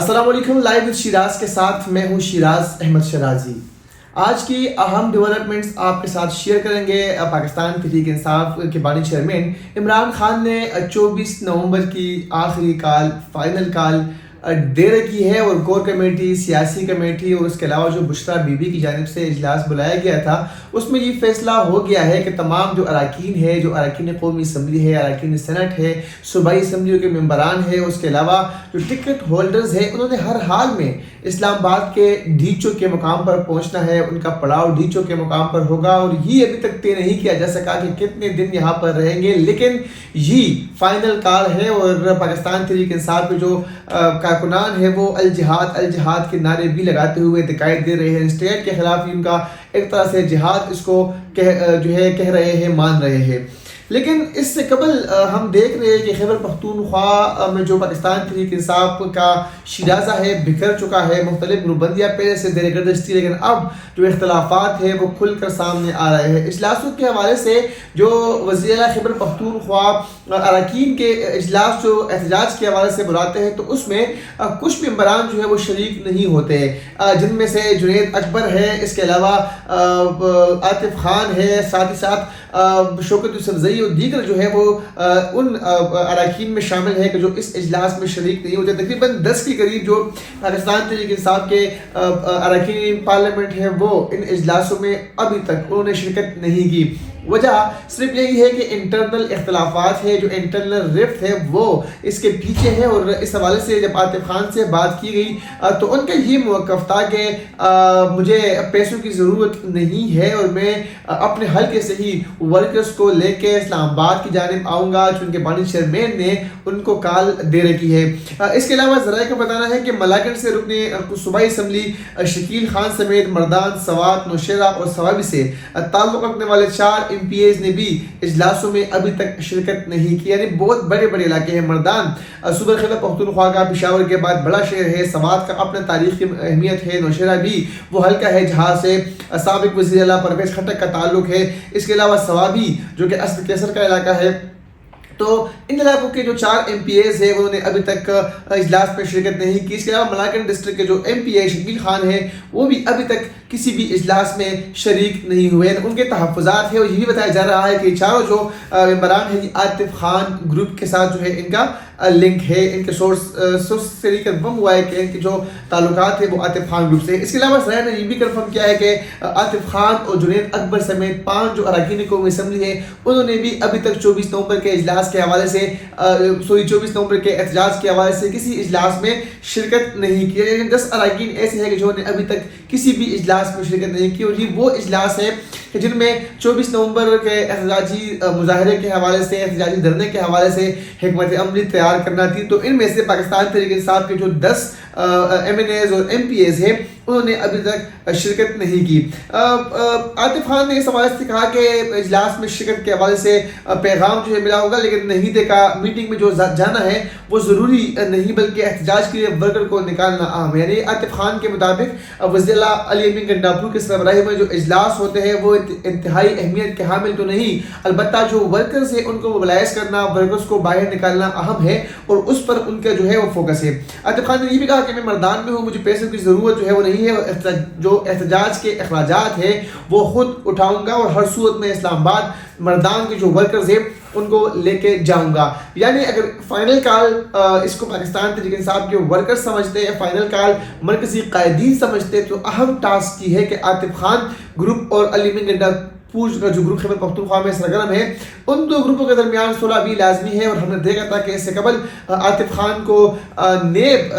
السلام علیکم، live with Shiraz کے ساتھ میں ہوں شیراز احمد شرازی۔ آج کی اہم ڈیولپمنٹس آپ کے ساتھ شیئر کریں گے۔ پاکستان تحریک انصاف کے بانی چیئرمین عمران خان نے 24 نومبر کی آخری کال، فائنل کال دے رکھی ہے اور کور کمیٹی، سیاسی کمیٹی اور اس کے علاوہ جو بشرا بی بی کی جانب سے اجلاس بلایا گیا تھا، اس میں یہ فیصلہ ہو گیا ہے کہ تمام جو اراکین ہے، جو اراکین قومی اسمبلی ہے، اراکین سینٹ ہے، صوبائی اسمبلیوں کے ممبران ہیں، اس کے علاوہ جو ٹکٹ ہولڈرز ہیں، انہوں نے ہر حال میں اسلام آباد کے ڈھیچو کے مقام پر پہنچنا ہے۔ ان کا پڑاؤ ڈھیچو کے مقام پر ہوگا اور یہ ابھی تک طے نہیں کیا جا سکا کہ کتنے دن یہاں پر رہیں گے، لیکن یہ فائنل کال ہے اور پاکستان تحریک انصاف کے جو کارکنان ہے وہ الجہاد الجہاد کے نعرے بھی لگاتے ہوئے دکھائی دے رہے ہیں۔ اسٹیٹ کے خلاف ان کا ایک طرح سے جہاد اس کو کہہ رہے ہیں، مان رہے ہیں۔ لیکن اس سے قبل ہم دیکھ رہے ہیں کہ خیبر پختونخوا میں جو پاکستان تحریک انصاف کا شیرازہ ہے بکھر چکا ہے، مختلف گروپبندیاں پہلے سے زیر گردش تھی، لیکن اب جو اختلافات ہیں وہ کھل کر سامنے آ رہے ہیں۔ اجلاسوں کے حوالے سے جو وزیر اعلیٰ خیبر پختونخوا اراکین کے اجلاس جو احتجاج کے حوالے سے بلاتے ہیں، تو اس میں کچھ ممبران جو ہے وہ شریک نہیں ہوتے، جن میں سے جنید اکبر ہے، اس کے علاوہ عاطف خان ہے، ساتھ ہی ساتھ شوکت یوسف زئی اور دیگر جو ہے وہ ان اراکین میں شامل ہے کہ جو اس اجلاس میں شریک نہیں ہوتے۔ تقریباً 10 کے قریب جو پاکستان تحریک انصاف کے اراکین پارلیمنٹ ہیں وہ ان اجلاسوں میں ابھی تک انہوں نے شرکت نہیں کی۔ وجہ صرف یہی ہے کہ انٹرنل اختلافات ہے، جو انٹرنل رفٹ ہے وہ اس کے پیچھے ہے، اور اس حوالے سے جب عاطف خان سے بات کی گئی تو ان کا یہ موقف تھا کہ مجھے پیسوں کی ضرورت نہیں ہے اور میں اپنے حلقے سے ہی ورکرز کو لے کے اسلام آباد کی جانب آؤں گا، چونکہ بانی چیئرمین نے ان کو کال دے رکھی ہے۔ اس کے علاوہ ذرائع کا بتانا ہے کہ ملاکنڈ سے رکن صوبائی اسمبلی شکیل خان سمیت مردان، سوات، نوشیرہ اور سوابی سے تعلق رکھنے والے 4 ایم پی ایز نے بھی اجلاسوں میں ابھی تک شرکت نہیں کی۔ یعنی بہت بڑے بڑے علاقے ہیں۔ مردان صوبہ خیبر پختونخوا کا پشاور کے بعد بڑا شہر ہے، سوات کا اپنے تاریخی اہمیت ہے، نوشیرہ بھی وہ حلقہ ہے جہاں سے سابق وزیر اعلیٰ پرویز خٹک کا تعلق ہے، اس کے علاوہ سوابی جو کہ اسد کیسر کا علاقہ ہے۔ تو ان علاقوں کے جو 4 ایم پی ایز ہیں انہوں نے ابھی تک اجلاس میں شرکت نہیں کی۔ اس کے علاوہ ملاکنڈ ڈسٹرکٹ کے جو ایم پی اے شکیل خان ہے وہ بھی ابھی تک کسی بھی اجلاس میں شریک نہیں ہوئے۔ ان کے تحفظات ہیں اور یہ بھی بتایا جا رہا ہے کہ چاروں جو ممبران ہیں عاطف خان گروپ کے ساتھ جو ہے ان کا لنک ہے، ان کے سورس سے کنفرم ہوا ہے کہ ان کے جو تعلقات ہیں وہ عاطف خان گروپ سے۔ اس کے علاوہ ذرائع نے یہ بھی کنفرم کیا ہے کہ عاطف خان اور جنید اکبر سمیت 5 جو اراکین قومی اسمبلی ہیں انہوں نے بھی ابھی تک 24 نومبر کے اجلاس کے حوالے سے 24 نومبر کے احتجاج کے حوالے سے کسی اجلاس میں شرکت نہیں کی۔ لیکن 10 اراکین ایسے ہیں کہ جنہوں نے ابھی تک کسی بھی اجلاس میں شرکت نہیں کی، اور یہ وہ اجلاس ہے کہ جن میں 24 نومبر کے احتجاجی مظاہرے کے حوالے سے، احتجاجی دھرنے کے حوالے سے حکمت عملی تیار کرنا تھی۔ تو ان میں سے پاکستان تحریک انصاف کے جو 10 ایم این ایز اور ایم پی ایز ہیں انہوں نے ابھی تک شرکت نہیں کی۔ عاطف خان نے اس حوالے سے کہا کہ اجلاس میں شرکت کے حوالے سے پیغام جو ہے ملا ہوگا، لیکن نہیں دیکھا۔ میٹنگ میں جو جانا ہے وہ ضروری نہیں بلکہ احتجاج کے لیے ورکر کو نکالنا اہم ہے۔ یعنی عاطف خان کے مطابق وزیر اعلیٰ علی امین گنڈاپور کے سربراہی میں جو اجلاس ہوتے ہیں وہ انتہائی اہمیت کے حامل تو نہیں، البتہ جو ورکرز ہیں ان کو موبلائز کرنا، ورکرز کو باہر نکالنا اہم ہے اور اس پر ان کا جو ہے وہ فوکس ہے۔ عاطف خان نے یہ بھی کہا کہ میں مردان میں ہوں، مجھے پیسوں کی ضرورت جو ہے وہ نہیں ہے، جو احتجاج کے اخراجات ہیں وہ خود اٹھاؤں گا اور ہر صورت میں اسلام آباد مردان کے جو ورکرز ہیں ان کو لے کے جاؤں گا۔ یعنی اگر فائنل کال اس کو پاکستان تحریک انصاف کے ورکر سمجھتے ہیں، فائنل کال مرکزی قائدین سمجھتے ہیں، تو اہم ٹاسک یہ ہے کہ عاطف خان گروپ اور علی امین گنڈاپور کا جو گروپ خیبر پختونخوا میں سرگرم ہے، ان دو گروپوں کے درمیان صلح بھی لازمی ہے۔ اور ہم نے دیکھا تھا کہ اس سے قبل عاطف خان کو نیب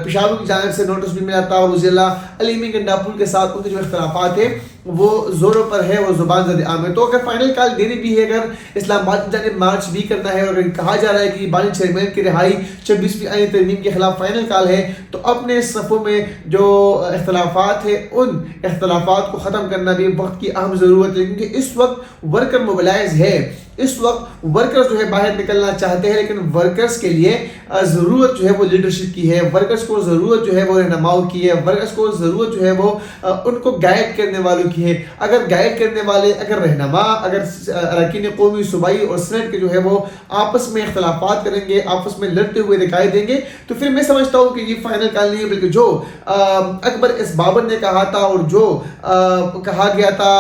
پشاور کی جانب سے نوٹس بھی ملا تھا، اور وزیر اللہ علی امین گنڈاپور کے ساتھ ان کے جو اختلافات ہیں وہ زوروں پر ہے، وہ زبان زد عام ہے۔ تو اگر فائنل کال دینی بھی ہے، اگر اسلام آباد کی جانب مارچ بھی کرنا ہے، اور اگر کہا جا رہا ہے کہ بانی چیئرمین کی رہائی 26ویں آئینی ترمیم کے خلاف فائنل کال ہے، تو اپنے صفوں میں جو اختلافات ہیں ان اختلافات کو ختم کرنا بھی وقت کی اہم ضرورت ہے، کیونکہ اس وقت ورکر موبلائز ہے۔ اس وقت ورکرز جو ہے باہر نکلنا چاہتے ہیں، لیکن ورکرز کے لیے ضرورت جو ہے وہ لیڈرشپ کی ہے، ورکرز کو ضرورت جو ہے وہ رہنماؤں کی ہے، ورکرز کو ضرورت جو ہے وہ ان کو گائیڈ کرنے والوں کی ہے۔ اگر گائیڈ کرنے والے، اگر رہنما، اگر اراکین قومی، صوبائی اور سینٹ کے جو ہے وہ آپس میں اختلافات کریں گے، آپس میں لڑتے ہوئے دکھائی دیں گے، تو پھر میں سمجھتا ہوں کہ یہ فائنل کال نہیں ہے، بلکہ جو اکبر اس بابر نے کہا تھا اور جو کہا گیا تھا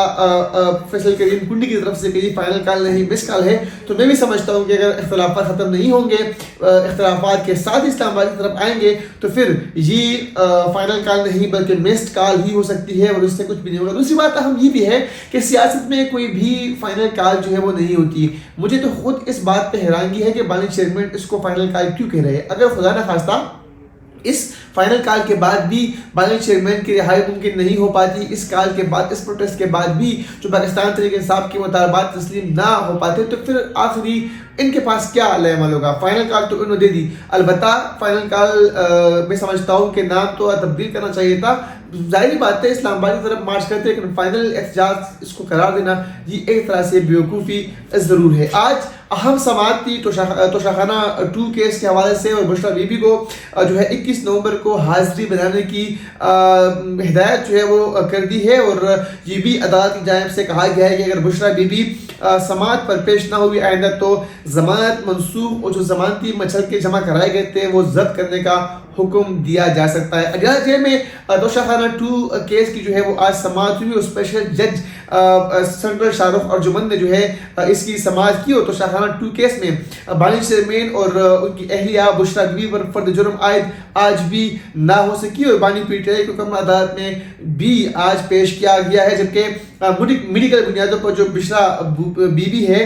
فیصل کریم کنڈی کی طرف سے کہ یہ فائنل کال نہیں، مس کال ہے، تو میں بھی سمجھتا ہوں کہ اگر اختلافات ختم نہیں ہوں گے، اختلافات کے ساتھ اسلام آباد کی طرف آئیں گے، تو پھر یہ فائنل کال نہیں بلکہ مسڈ کال ہی ہو سکتی ہے، اور اس سے کچھ بھی نہیں ہوگا۔ دوسری بات اہم یہ بھی ہے کہ سیاست میں کوئی بھی فائنل کال جو ہے وہ نہیں ہوتی۔ مجھے تو خود اس بات پہ حیرانگی ہے کہ بانی چیئرمین اس کو فائنل کال کیوں کہہ رہے ہیں۔ اگر خدا نخواستہ اس فائنل کال کے بعد بھی بانی چیئرمین کی رہائی ممکن نہیں ہو پاتی، اس کال کے بعد، اس پروٹیسٹ کے بعد بھی جو پاکستان تحریک انصاف کے مطالبات تسلیم نہ ہو پاتے، تو پھر آخری ان کے پاس کیا عمل ہوگا؟ فائنل کال تو انہوں نے دے دی، البتہ فائنل کال میں سمجھتا ہوں کہ نام تو تبدیل کرنا چاہیے تھا۔ ظاہری بات ہے اسلام آباد کی طرف مارچ کرتے، لیکن فائنل احتجاج اس کو قرار دینا یہ ایک طرح سے بیوقوفی ضرور ہے۔ آج اہم سماعت تھی توشاخانہ 2 کیس کے حوالے سے، اور بشرا بی بی کو جو ہے 21 نومبر کو حاضری بنانے کی ہدایت جو ہے وہ کر دی ہے، اور یہ بھی عدالت کی جانب سے کہا گیا ہے کہ اگر بشرا بی بی سماعت پر پیش نہ ہوئی آئندہ تو ضمانت منسوخ، اور جو ضمانتی مچھل کے جمع کرائے گئے تھے وہ ضبط کرنے کا حکم دیا جا سکتا ہے۔ اڈیالہ جیل میں توشاخانہ 2 کیس کی جو ہے وہ آج سماعت ہوئی، اور اسپیشل جج سینٹرل شاہ رخ ارجمند نے جو ہے اس کی سماعت کی، اور توشاخانہ 2 کیس میں بانی چیئرمین اور ان کی اہلیہ بشرا بی بی پر فرد جرم عائد آج بھی نہ ہو سکی، اور بانی پی ٹی آئی کو کم عدالت میں بھی آج پیش کیا گیا ہے، جبکہ میڈیکل بنیادوں پر جو بشرا بی بی ہے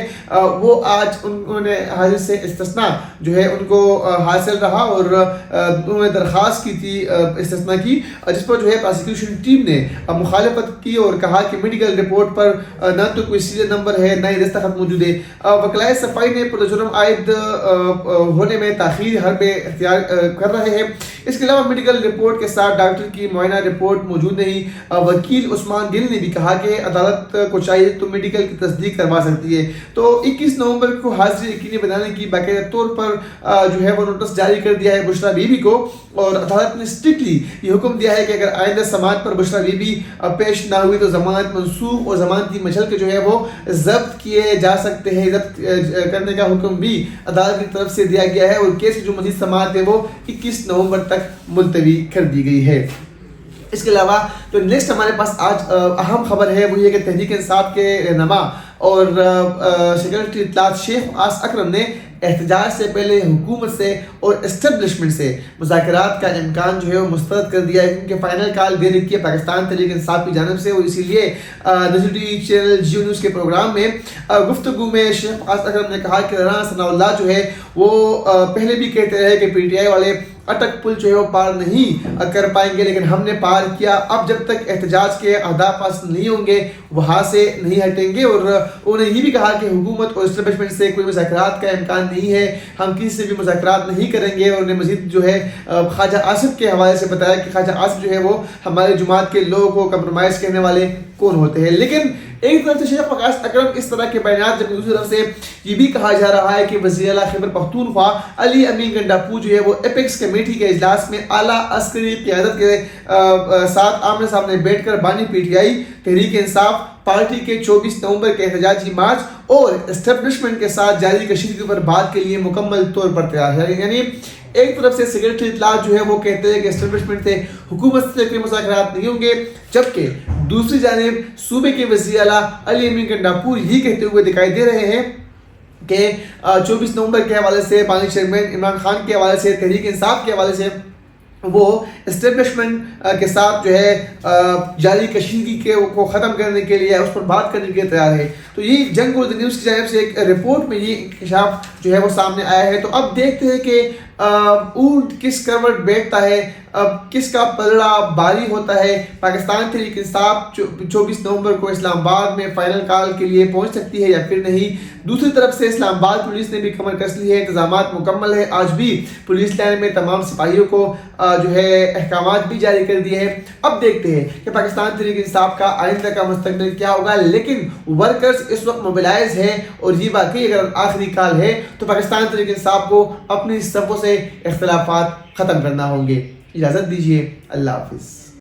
وہ آج انہوں نے حاضر سے استثناء جو ہے ان کو حاصل رہا، اور انہوں نے درخواست کی تھی استثناء کی، جس پر جو ہے پروسیکیوشن ٹیم نے مخالفت کی اور کہا کہ میڈیکل رپورٹ پر نہ تو کوئی سیریل نمبر ہے، نہ ہی دستخط موجود ہے۔ وکلائے صفائی نے پر جرم عائد ہونے میں تاخیر حرب اختیار کر رہے ہیں۔ اس کے علاوہ میڈیکل رپورٹ کے ساتھ ڈاکٹر کی معائنہ رپورٹ موجود نہیں۔ وکیل عثمان گل نے بھی کہا کہ عدالت کو چاہیے تو میڈیکل کی تصدیق کروا سکتی ہے۔ تو 21 نومبر کو حاضری یقینی بنانے کی باقاعدہ طور پر جو ہے وہ نوٹس جاری کر دیا ہے بشرا بی بی کو، اور عدالت نے اسٹرکٹلی یہ حکم دیا ہے کہ اگر آئندہ سماعت پر بشرا بی بی پیش نہ ہوئی تو ضمانت منسوخ اور ضمانتی مچھل کے جو ہے وہ ضبط کیے جا سکتے ہیں۔ ضبط کرنے کا حکم بھی عدالت کی طرف سے دیا گیا ہے، اور کیس کی جو مزید سماعت ہے وہ 21 نومبر تک ملتوی کر دی گئی ہے۔ اس کے علاوہ جو نیکسٹ ہمارے پاس آج اہم خبر ہے وہ یہ کہ تحریک انصاف کے رہنما اور سیکریٹری اطلاعات شیخ آس اکرم نے احتجاج سے پہلے حکومت سے اور اسٹیبلشمنٹ سے مذاکرات کا امکان جو ہے وہ مسترد کر دیا ہے، کیونکہ فائنل کال دے رکھی ہے پاکستان تحریک انصاف کی جانب سے، اور اسی لیے نظر TV channel Geo News کے پروگرام میں گفتگو میں شیخ آس اکرم نے کہا کہ رانا ثناء اللہ جو ہے وہ پہلے بھی کہتے رہے کہ پی ٹی آئی والے اٹک پل جو ہے وہ پار نہیں کر پائیں گے، لیکن ہم نے پار کیا۔ اب جب تک احتجاج کے اہداف حاصل نہیں ہوں گے وہاں سے نہیں ہٹیں گے، اور انہوں نے یہ بھی کہا کہ حکومت اور اسٹیبلشمنٹ سے کوئی مذاکرات کا امکان نہیں ہے، ہم کسی سے بھی مذاکرات نہیں کریں گے۔ اور انہوں نے مزید جو ہے خواجہ آصف کے حوالے سے بتایا کہ خواجہ آصف جو ہے وہ ہمارے جماعت کے لوگوں کو کمپرومائز کرنے والے کون ہوتے ہیں۔ لیکن ایک طرف سے شیخ وقاص اکرم اس طرح کے بیانات، جبکہ دوسری طرف سے یہ بھی کہا جا رہا ہے کہ وزیر اعلیٰ خیبر پختونخوا علی امین گنڈاپور جو ہے وہ ایپیکس کمیٹی کے اجلاس میں اعلیٰ عسکری قیادت کے ساتھ آمنے سامنے بیٹھ کر بانی P T I Tehreek Insaf party کے 24 نومبر کے احتجاجی مارچ اور اسٹیبلشمنٹ کے ساتھ جاری کشیدگی پر بات کے لیے مکمل طور پر تیار ہے۔ یعنی ایک طرف سے سیکریٹری اطلاعات جو ہے وہ کہتے ہیں کہ اسٹیبلشمنٹ سے حکومت سے کوئی مذاکرات نہیں ہوں گے، جبکہ دوسری جانب صوبے کے وزیر اعلیٰ علی امین گنڈاپور یہ کہتے ہوئے دکھائی دے رہے ہیں کہ 24 نومبر کے حوالے سے بانی چیئرمین عمران خان کے حوالے سے تحریک انصاف کے حوالے سے وہ اسٹیبلشمنٹ کے ساتھ جو ہے جاری کشیدگی کو ختم کرنے کے لیے اس پر بات کرنے کے لیے تیار ہے۔ تو یہ جنگ اردو نیوز کی جانب سے ایک رپورٹ میں یہ انکشاف جو ہے وہ سامنے آیا ہے۔ تو اب دیکھتے ہیں کہ اونٹ کس کروٹ بیٹھتا ہے، کس کا پلڑا باری ہوتا ہے۔ پاکستان تحریک انصاف 24 نومبر کو اسلام آباد میں فائنل کال کے لیے پہنچ سکتی ہے یا پھر نہیں۔ دوسری طرف سے اسلام آباد پولیس نے بھی کمر کس لی ہے، انتظامات مکمل ہے۔ آج بھی پولیس لائن میں تمام سپاہیوں کو جو ہے احکامات بھی جاری کر دیے ہیں۔ اب دیکھتے ہیں کہ پاکستان تحریک انصاف کا آئندہ کا مستقبل کیا ہوگا، لیکن ورکرز اس وقت موبلائز ہے اور یہ واقعی اگر آخری کال ہے تو پاکستان تحریک انصاف کو اپنی صفوں سے اختلافات ختم کرنا ہوں گے۔ اجازت دیجیے، اللہ حافظ۔